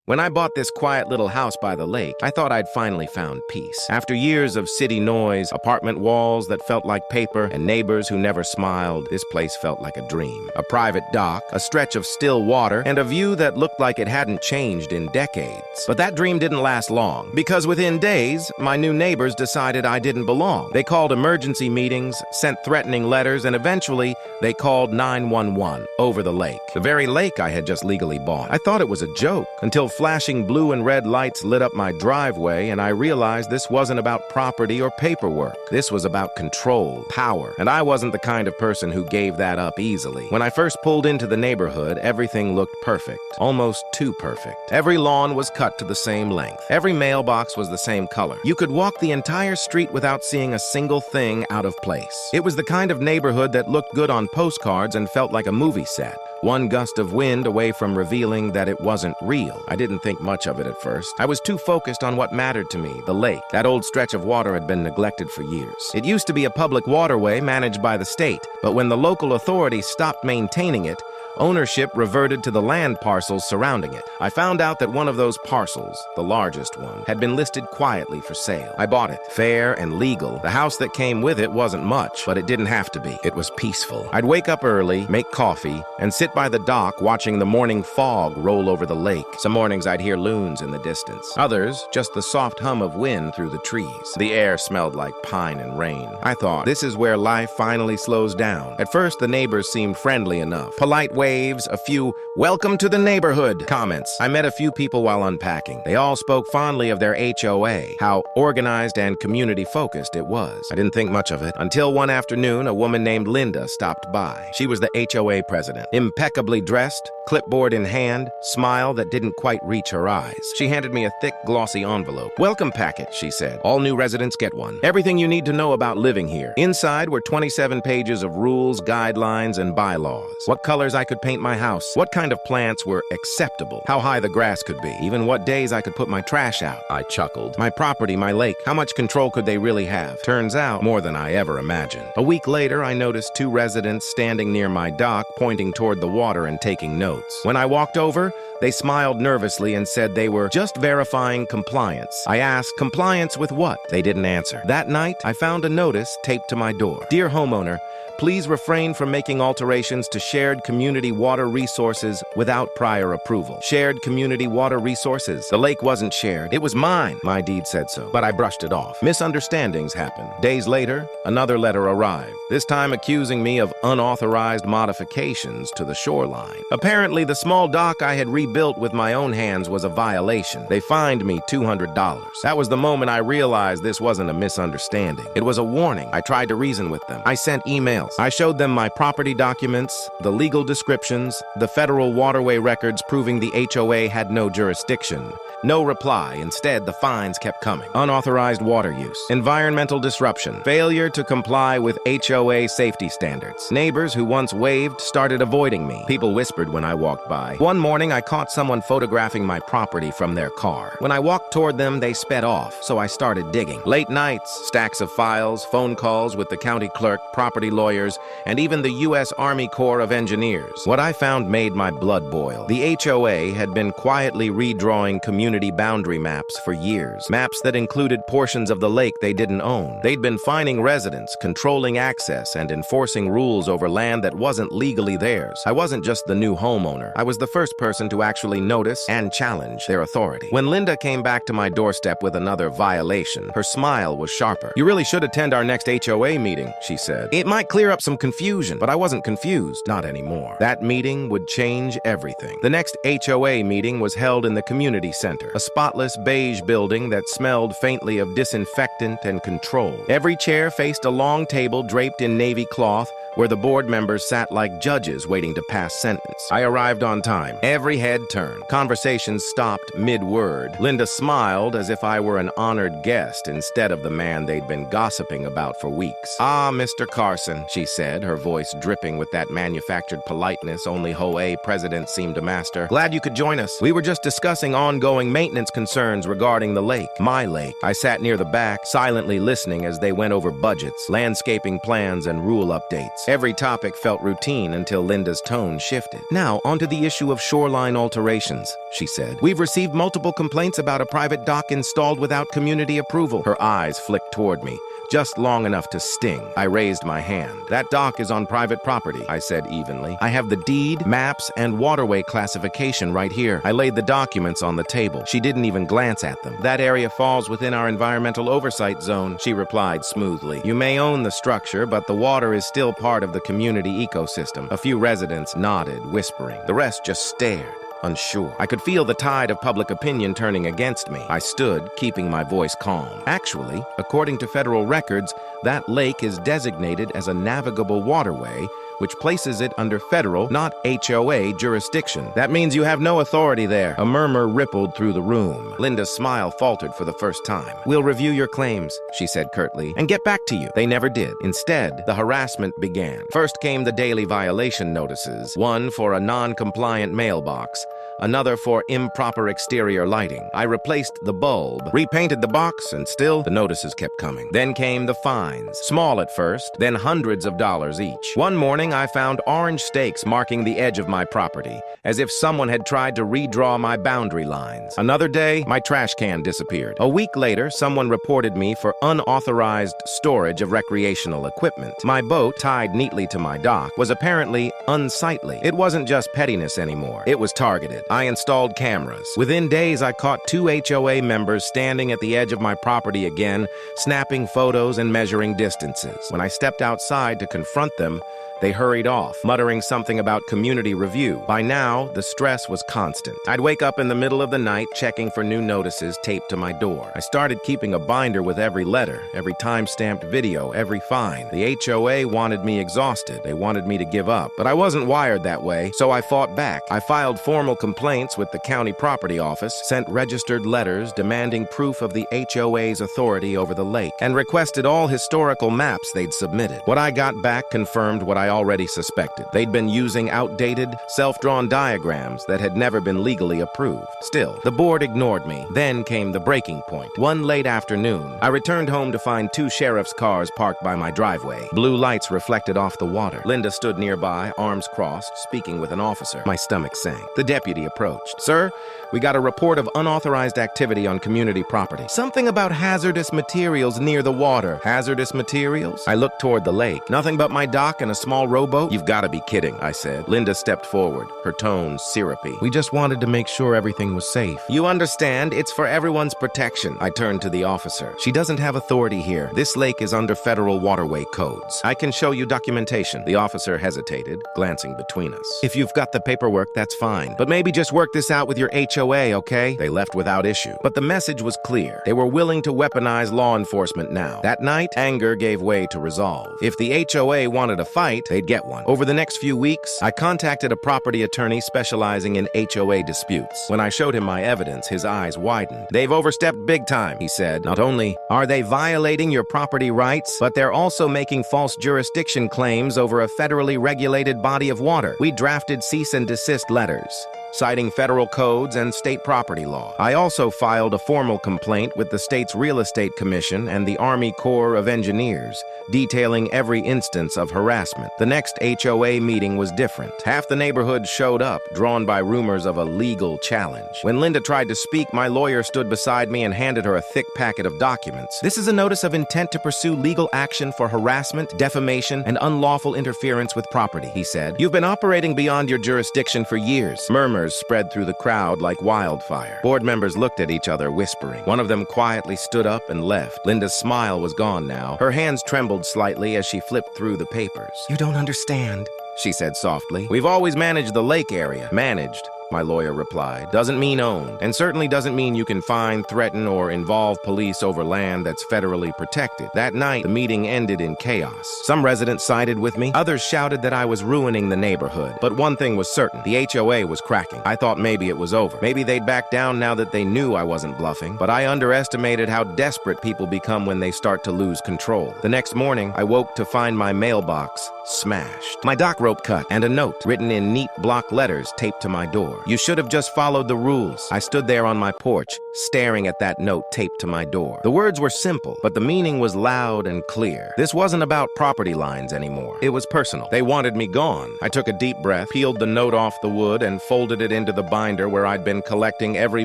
When I bought this quiet little house by the lake, I thought I'd finally found peace. After years of city noise, apartment walls that felt like paper, and neighbors who never smiled, this place felt like a dream. A private dock, a stretch of still water, and a view that looked like it hadn't changed in decades. But that dream didn't last long, because within days, my new neighbors decided I didn't belong. They called emergency meetings, sent threatening letters, and eventually, they called 911 over the lake. The very lake I had just legally bought. I thought it was a joke, until flashing blue and red lights lit up my driveway, and I realized this wasn't about property or paperwork. This was about control, power, and I wasn't the kind of person who gave that up easily. When I first pulled into the neighborhood, everything looked perfect, almost too perfect. Every lawn was cut to the same length. Every mailbox was the same color. You could walk the entire street without seeing a single thing out of place. It was the kind of neighborhood that looked good on postcards and felt like a movie set. One gust of wind away from revealing that it wasn't real. I didn't think much of it at first. I was too focused on what mattered to me, the lake. That old stretch of water had been neglected for years. It used to be a public waterway managed by the state, but when the local authorities stopped maintaining it, ownership reverted to the land parcels surrounding it. I found out that one of those parcels, the largest one, had been listed quietly for sale. I bought it, fair and legal. The house that came with it wasn't much, but it didn't have to be. It was peaceful. I'd wake up early, make coffee, and sit by the dock watching the morning fog roll over the lake. Some mornings I'd hear loons in the distance. Others, just the soft hum of wind through the trees. The air smelled like pine and rain. I thought, this is where life finally slows down. At first, the neighbors seemed friendly enough. Polite waves, a few "welcome to the neighborhood" comments. I met a few people while unpacking. They all spoke fondly of their HOA, how organized and community-focused it was. I didn't think much of it until one afternoon a woman named Linda stopped by. She was the HOA president, impeccably dressed, clipboard in hand, smile that didn't quite reach her eyes. She handed me a thick, glossy envelope. "Welcome packet," she said. "All new residents get one. Everything you need to know about living here." Inside were 27 pages of rules, guidelines, and bylaws. What colors I could paint my house, what kind of plants were acceptable, how high the grass could be, even what days I could put my trash out. I chuckled. My property, my lake, how much control could they really have? Turns out, more than I ever imagined. A week later, I noticed two residents standing near my dock, pointing toward the water and taking notes. When I walked over, they smiled nervously and said they were just verifying compliance. I asked, compliance with what? They didn't answer. That night, I found a notice taped to my door. "Dear homeowner, please refrain from making alterations to shared community water resources without prior approval." Shared community water resources? The lake wasn't shared. It was mine. My deed said so, but I brushed it off. Misunderstandings happened. Days later, another letter arrived, this time accusing me of unauthorized modifications to the shoreline. Apparently, the small dock I had rebuilt with my own hands was a violation. They fined me $200. That was the moment I realized this wasn't a misunderstanding. It was a warning. I tried to reason with them. I sent emails. I showed them my property documents, the legal descriptions, the federal waterway records proving the HOA had no jurisdiction. No reply. Instead, the fines kept coming. Unauthorized water use, environmental disruption, failure to comply with HOA safety standards. Neighbors who once waved started avoiding me. People whispered when I walked by. One morning, I caught someone photographing my property from their car. When I walked toward them, they sped off, so I started digging. Late nights, stacks of files, phone calls with the county clerk, property lawyers, and even the U.S. Army Corps of Engineers. What I found made my blood boil. The HOA had been quietly redrawing community boundary maps for years. Maps that included portions of the lake they didn't own. They'd been fining residents, controlling access, and enforcing rules over land that wasn't legally theirs. I wasn't just the new homeowner. I was the first person to actually notice and challenge their authority. When Linda came back to my doorstep with another violation, her smile was sharper. "You really should attend our next HOA meeting," she said. "It might clear up some confusion." But I wasn't confused, not anymore. That meeting would change everything. The next HOA meeting was held in the community center, a spotless beige building that smelled faintly of disinfectant and control. Every chair faced a long table draped in navy cloth where the board members sat like judges waiting to pass sentence. I arrived on time. Every head turned. Conversations stopped mid-word. Linda smiled as if I were an honored guest instead of the man they'd been gossiping about for weeks. "Ah, Mr. Carson," she said, her voice dripping with that manufactured politeness only HOA presidents seem to master. "Glad you could join us. We were just discussing ongoing maintenance concerns regarding the lake, my lake." I sat near the back, silently listening as they went over budgets, landscaping plans, and rule updates. Every topic felt routine until Linda's tone shifted. "Now, onto the issue of shoreline alterations," she said. "We've received multiple complaints about a private dock installed without community approval." Her eyes flicked toward me, just long enough to sting. I raised my hand. "That dock is on private property," I said evenly. "I have the deed, maps, and waterway classification right here." I laid the documents on the table. She didn't even glance at them. "That area falls within our environmental oversight zone," she replied smoothly. "You may own the structure, but the water is still part of the community ecosystem." A few residents nodded, whispering. The rest just stared, unsure. I could feel the tide of public opinion turning against me. I stood, keeping my voice calm. "Actually, according to federal records, that lake is designated as a navigable waterway, which places it under federal, not HOA, jurisdiction. That means you have no authority there." A murmur rippled through the room. Linda's smile faltered for the first time. "We'll review your claims," she said curtly, "and get back to you." They never did. Instead, the harassment began. First came the daily violation notices, one for a non-compliant mailbox, another for improper exterior lighting. I replaced the bulb, repainted the box, and still the notices kept coming. Then came the fines, small at first, then hundreds of dollars each. One morning, I found orange stakes marking the edge of my property, as if someone had tried to redraw my boundary lines. Another day, my trash can disappeared. A week later, someone reported me for unauthorized storage of recreational equipment. My boat, tied neatly to my dock, was apparently unsightly. It wasn't just pettiness anymore. It was targeted. I installed cameras. Within days, I caught 2 HOA members standing at the edge of my property again, snapping photos and measuring distances. When I stepped outside to confront them, they hurried off, muttering something about community review. By now, the stress was constant. I'd wake up in the middle of the night checking for new notices taped to my door. I started keeping a binder with every letter, every time-stamped video, every fine. The HOA wanted me exhausted. They wanted me to give up. But I wasn't wired that way, so I fought back. I filed formal complaints with the county property office, sent registered letters demanding proof of the HOA's authority over the lake, and requested all historical maps they'd submitted. What I got back confirmed what I already suspected. They'd been using outdated, self-drawn diagrams that had never been legally approved. Still, the board ignored me. Then came the breaking point. One late afternoon, I returned home to find 2 sheriff's cars parked by my driveway. Blue lights reflected off the water. Linda stood nearby, arms crossed, speaking with an officer. My stomach sank. The deputy approached. "Sir, we got a report of unauthorized activity on community property. Something about hazardous materials near the water." "Hazardous materials?" I looked toward the lake. "Nothing but my dock and a small rowboat?" "You've got to be kidding," I said. Linda stepped forward, her tone syrupy. "We just wanted to make sure everything was safe." "You understand, it's for everyone's protection." I turned to the officer. "She doesn't have authority here. This lake is under federal waterway codes. I can show you documentation." The officer hesitated, glancing between us. "If you've got the paperwork, that's fine. But maybe just work this out with your HOA, okay?" They left without issue. But the message was clear. They were willing to weaponize law enforcement now. That night, anger gave way to resolve. If the HOA wanted a fight, they'd get one. Over the next few weeks, I contacted a property attorney specializing in HOA disputes. When I showed him my evidence, his eyes widened. "They've overstepped big time," he said. "Not only are they violating your property rights, but they're also making false jurisdiction claims over a federally regulated body of water. We drafted cease and desist letters, citing federal codes and state property law. I also filed a formal complaint with the state's Real Estate Commission and the Army Corps of Engineers, detailing every instance of harassment. The next HOA meeting was different. Half the neighborhood showed up, drawn by rumors of a legal challenge. When Linda tried to speak, my lawyer stood beside me and handed her a thick packet of documents. "This is a notice of intent to pursue legal action for harassment, defamation, and unlawful interference with property," he said. "You've been operating beyond your jurisdiction for years." Murmurs spread through the crowd like wildfire. Board members looked at each other, whispering. One of them quietly stood up and left. Linda's smile was gone now. Her hands trembled slightly as she flipped through the papers. "You don't understand," she said softly. "We've always managed the lake area." "Managed," my lawyer replied, "doesn't mean own, and certainly doesn't mean you can fine, threaten, or involve police over land that's federally protected." That night, the meeting ended in chaos. Some residents sided with me. Others shouted that I was ruining the neighborhood. But one thing was certain. The HOA was cracking. I thought maybe it was over. Maybe they'd back down now that they knew I wasn't bluffing. But I underestimated how desperate people become when they start to lose control. The next morning, I woke to find my mailbox smashed. My dock rope cut, and a note written in neat block letters taped to my door. You should have just followed the rules. I stood there on my porch, staring at that note taped to my door. The words were simple, but the meaning was loud and clear. This wasn't about property lines anymore. It was personal. They wanted me gone. I took a deep breath, peeled the note off the wood, and folded it into the binder where I'd been collecting every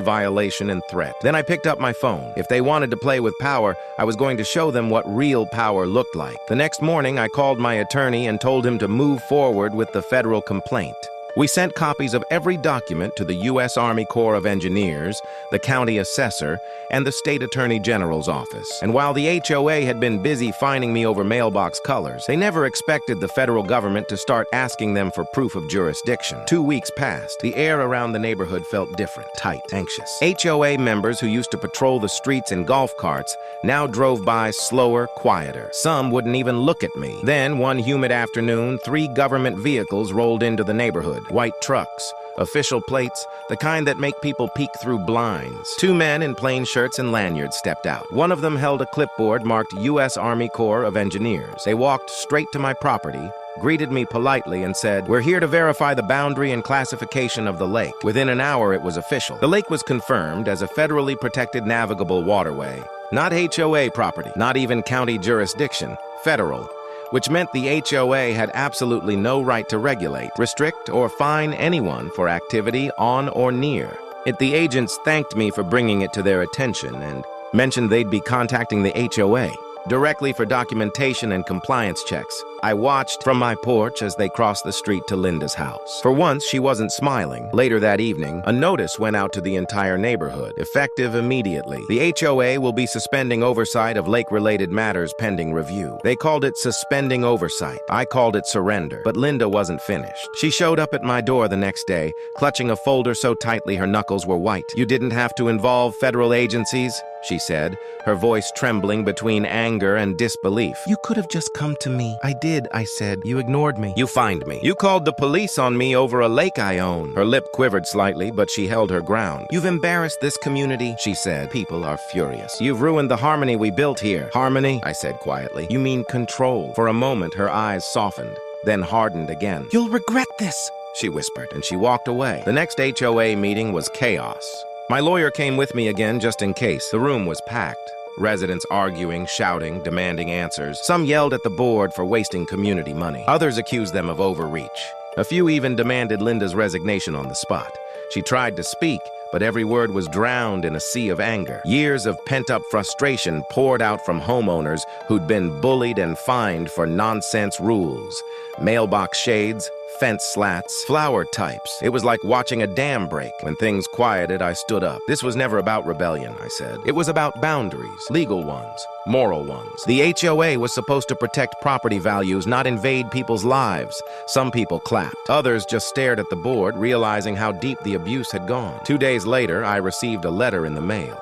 violation and threat. Then I picked up my phone. If they wanted to play with power, I was going to show them what real power looked like. The next morning, I called my attorney and told him to move forward with the federal complaint. We sent copies of every document to the U.S. Army Corps of Engineers, the county assessor, and the state attorney general's office. And while the HOA had been busy fining me over mailbox colors, they never expected the federal government to start asking them for proof of jurisdiction. 2 weeks passed. The air around the neighborhood felt different, tight, anxious. HOA members who used to patrol the streets in golf carts now drove by slower, quieter. Some wouldn't even look at me. Then, one humid afternoon, 3 government vehicles rolled into the neighborhood. White trucks, official plates, the kind that make people peek through blinds. 2 men in plain shirts and lanyards stepped out. One of them held a clipboard marked U.S. Army Corps of Engineers. They walked straight to my property, greeted me politely, and said, "We're here to verify the boundary and classification of the lake." Within an hour, it was official. The lake was confirmed as a federally protected navigable waterway. Not HOA property, not even county jurisdiction, federal, which meant the HOA had absolutely no right to regulate, restrict, or fine anyone for activity on or near it. The agents thanked me for bringing it to their attention and mentioned they'd be contacting the HOA directly for documentation and compliance checks. I watched from my porch as they crossed the street to Linda's house. For once, she wasn't smiling. Later that evening, a notice went out to the entire neighborhood, effective immediately. The HOA will be suspending oversight of lake-related matters pending review. They called it suspending oversight. I called it surrender. But Linda wasn't finished. She showed up at my door the next day, clutching a folder so tightly her knuckles were white. "You didn't have to involve federal agencies," she said, her voice trembling between anger and disbelief. "You could have just come to me." "I did," I said. "You ignored me." "You fined me. You called the police on me over a lake I own." Her lip quivered slightly, but she held her ground. "You've embarrassed this community," she said. "People are furious. You've ruined the harmony we built here." "Harmony?" I said quietly. "You mean control." For a moment, her eyes softened, then hardened again. "You'll regret this," she whispered, and she walked away. The next HOA meeting was chaos. My lawyer came with me again just in case. The room was packed. Residents arguing, shouting, demanding answers. Some yelled at the board for wasting community money. Others accused them of overreach. A few even demanded Linda's resignation on the spot. She tried to speak, but every word was drowned in a sea of anger. Years of pent-up frustration poured out from homeowners who'd been bullied and fined for nonsense rules. Mailbox shades, fence slats, flower types. It was like watching a dam break. When things quieted, I stood up. This was never about rebellion, I said. It was about boundaries, legal ones, moral ones. The HOA was supposed to protect property values, not invade people's lives. Some people clapped. Others just stared at the board, realizing how deep the abuse had gone. 2 days later, I received a letter in the mail.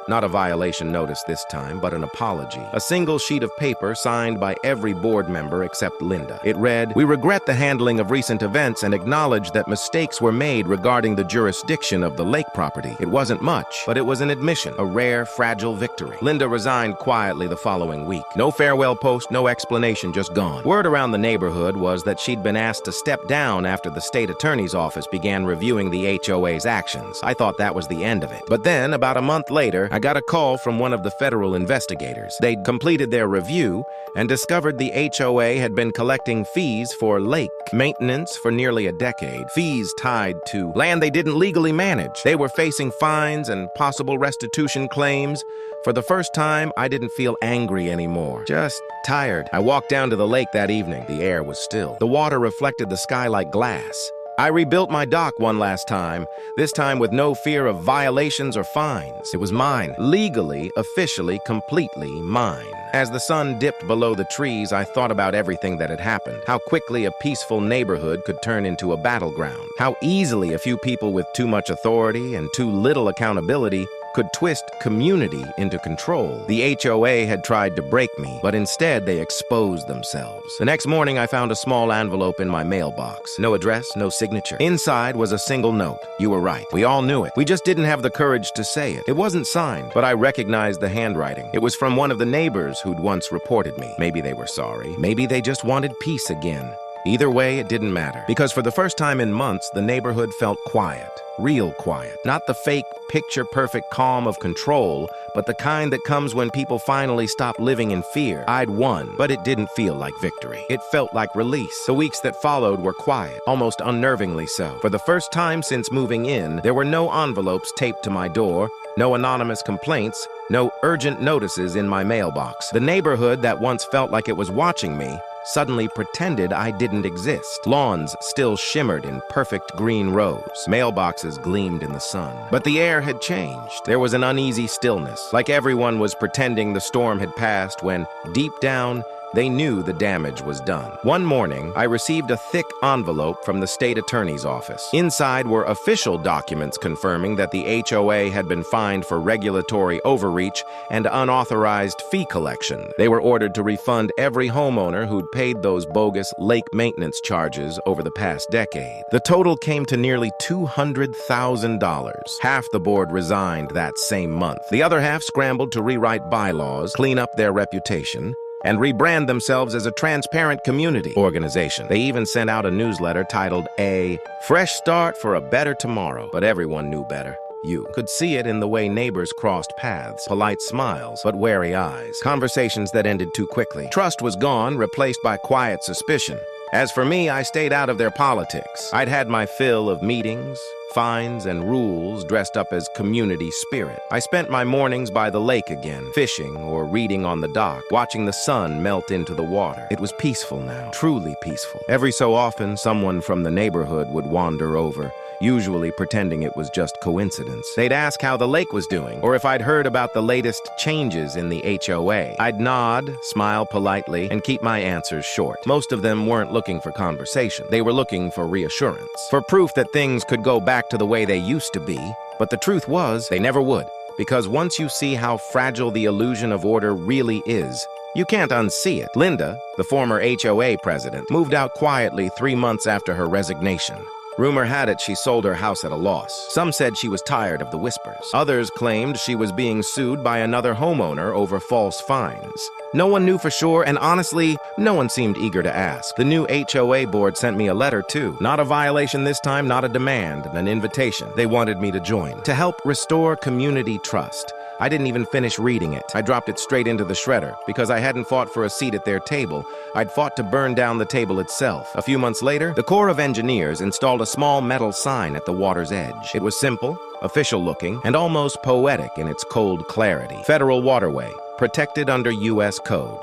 Not a violation notice this time, but an apology. A single sheet of paper signed by every board member except Linda. It read, "We regret the handling of recent events and acknowledge that mistakes were made regarding the jurisdiction of the lake property." It wasn't much, but it was an admission, a rare, fragile victory. Linda resigned quietly the following week. No farewell post, no explanation, just gone. Word around the neighborhood was that she'd been asked to step down after the state attorney's office began reviewing the HOA's actions. I thought that was the end of it. But then, about a month later, I got a call from one of the federal investigators. They'd completed their review and discovered the HOA had been collecting fees for lake maintenance for nearly a decade. Fees tied to land they didn't legally manage. They were facing fines and possible restitution claims. For the first time, I didn't feel angry anymore, just tired. I walked down to the lake that evening. The air was still. The water reflected the sky like glass. I rebuilt my dock one last time, this time with no fear of violations or fines. It was mine, legally, officially, completely mine. As the sun dipped below the trees, I thought about everything that had happened. How quickly a peaceful neighborhood could turn into a battleground. How easily a few people with too much authority and too little accountability could twist community into control. The HOA had tried to break me, but instead they exposed themselves. The next morning, I found a small envelope in my mailbox. No address, no signature. Inside was a single note. You were right. We all knew it. We just didn't have the courage to say it. It wasn't signed, but I recognized the handwriting. It was from one of the neighbors who'd once reported me. Maybe they were sorry. Maybe they just wanted peace again. Either way, it didn't matter, because for the first time in months, the neighborhood felt quiet. Real quiet. Not the fake, picture-perfect calm of control, but the kind that comes when people finally stop living in fear. I'd won, but it didn't feel like victory. It felt like release. The weeks that followed were quiet, almost unnervingly so. For the first time since moving in, there were no envelopes taped to my door, no anonymous complaints, no urgent notices in my mailbox. The neighborhood that once felt like it was watching me suddenly pretended I didn't exist. Lawns still shimmered in perfect green rows. Mailboxes gleamed in the sun. But the air had changed. There was an uneasy stillness, like everyone was pretending the storm had passed when, deep down, they knew the damage was done. One morning, I received a thick envelope from the state attorney's office. Inside were official documents confirming that the HOA had been fined for regulatory overreach and unauthorized fee collection. They were ordered to refund every homeowner who'd paid those bogus lake maintenance charges over the past decade. The total came to nearly $200,000. Half the board resigned that same month. The other half scrambled to rewrite bylaws, clean up their reputation, and rebrand themselves as a transparent community organization. They even sent out a newsletter titled A Fresh Start for a Better Tomorrow. But everyone knew better. You could see it in the way neighbors crossed paths, polite smiles, but wary eyes, conversations that ended too quickly. Trust was gone, replaced by quiet suspicion. As for me, I stayed out of their politics. I'd had my fill of meetings, fines, and rules dressed up as community spirit. I spent my mornings by the lake again, fishing or reading on the dock, watching the sun melt into the water. It was peaceful now, truly peaceful. Every so often, someone from the neighborhood would wander over, usually pretending it was just coincidence. They'd ask how the lake was doing, or if I'd heard about the latest changes in the HOA. I'd nod, smile politely, and keep my answers short. Most of them weren't looking for conversation. They were looking for reassurance, for proof that things could go back to the way they used to be. But the truth was, they never would. Because once you see how fragile the illusion of order really is, you can't unsee it. Linda, the former HOA president, moved out quietly 3 months after her resignation. Rumor had it she sold her house at a loss. Some said she was tired of the whispers. Others claimed she was being sued by another homeowner over false fines. No one knew for sure, and honestly, no one seemed eager to ask. The new HOA board sent me a letter too. Not a violation this time, not a demand, an invitation. They wanted me to join, to help restore community trust. I didn't even finish reading it. I dropped it straight into the shredder because I hadn't fought for a seat at their table. I'd fought to burn down the table itself. A few months later, the Corps of Engineers installed a small metal sign at the water's edge. It was simple, official-looking, and almost poetic in its cold clarity. Federal waterway, protected under U.S. code.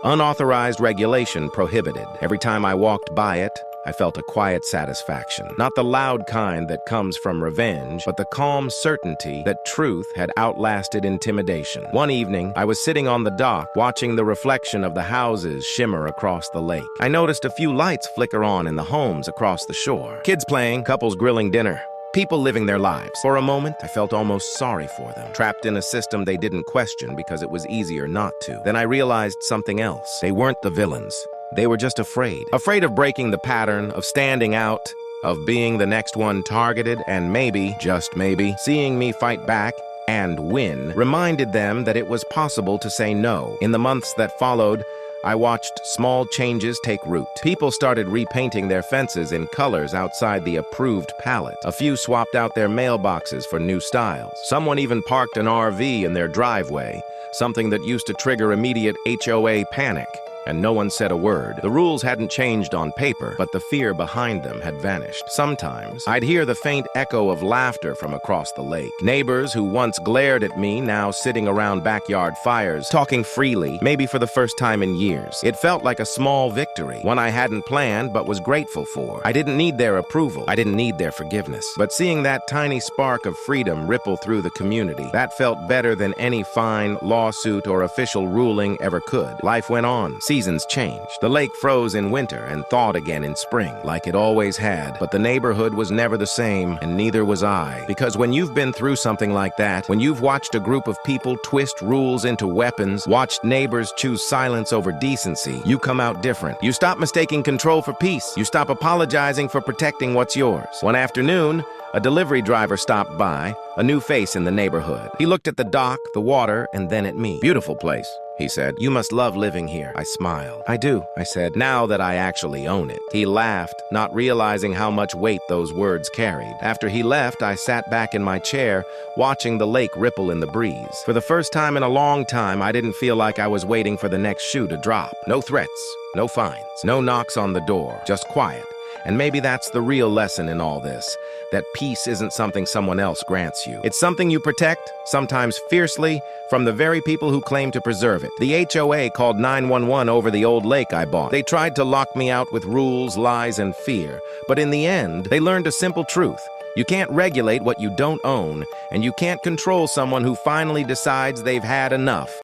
Unauthorized regulation prohibited. Every time I walked by it, I felt a quiet satisfaction. Not the loud kind that comes from revenge, but the calm certainty that truth had outlasted intimidation. One evening, I was sitting on the dock, watching the reflection of the houses shimmer across the lake. I noticed a few lights flicker on in the homes across the shore. Kids playing, couples grilling dinner. People living their lives. For a moment, I felt almost sorry for them, trapped in a system they didn't question because it was easier not to. Then I realized something else. They weren't the villains. They were just afraid. Afraid of breaking the pattern, of standing out, of being the next one targeted, and maybe, just maybe, seeing me fight back and win reminded them that it was possible to say no. In the months that followed, I watched small changes take root. People started repainting their fences in colors outside the approved palette. A few swapped out their mailboxes for new styles. Someone even parked an RV in their driveway, something that used to trigger immediate HOA panic. And no one said a word. The rules hadn't changed on paper, but the fear behind them had vanished. Sometimes, I'd hear the faint echo of laughter from across the lake. Neighbors who once glared at me, now sitting around backyard fires, talking freely, maybe for the first time in years. It felt like a small victory, one I hadn't planned but was grateful for. I didn't need their approval. I didn't need their forgiveness. But seeing that tiny spark of freedom ripple through the community, that felt better than any fine, lawsuit, or official ruling ever could. Life went on. seasons changed. The lake froze in winter and thawed again in spring, like it always had. But the neighborhood was never the same, and neither was I. Because when you've been through something like that, when you've watched a group of people twist rules into weapons, watched neighbors choose silence over decency, you come out different. You stop mistaking control for peace. You stop apologizing for protecting what's yours. One afternoon, a delivery driver stopped by, a new face in the neighborhood. He looked at the dock, the water, and then at me. "Beautiful place," he said. "You must love living here." I smiled. "I do," I said, "now that I actually own it." He laughed, not realizing how much weight those words carried. After he left, I sat back in my chair, watching the lake ripple in the breeze. For the first time in a long time, I didn't feel like I was waiting for the next shoe to drop. No threats, no fines, no knocks on the door, just quiet. And maybe that's the real lesson in all this, that peace isn't something someone else grants you. It's something you protect, sometimes fiercely, from the very people who claim to preserve it. The HOA called 911 over the old lake I bought. They tried to lock me out with rules, lies, and fear. But in the end, they learned a simple truth. You can't regulate what you don't own, and you can't control someone who finally decides they've had enough.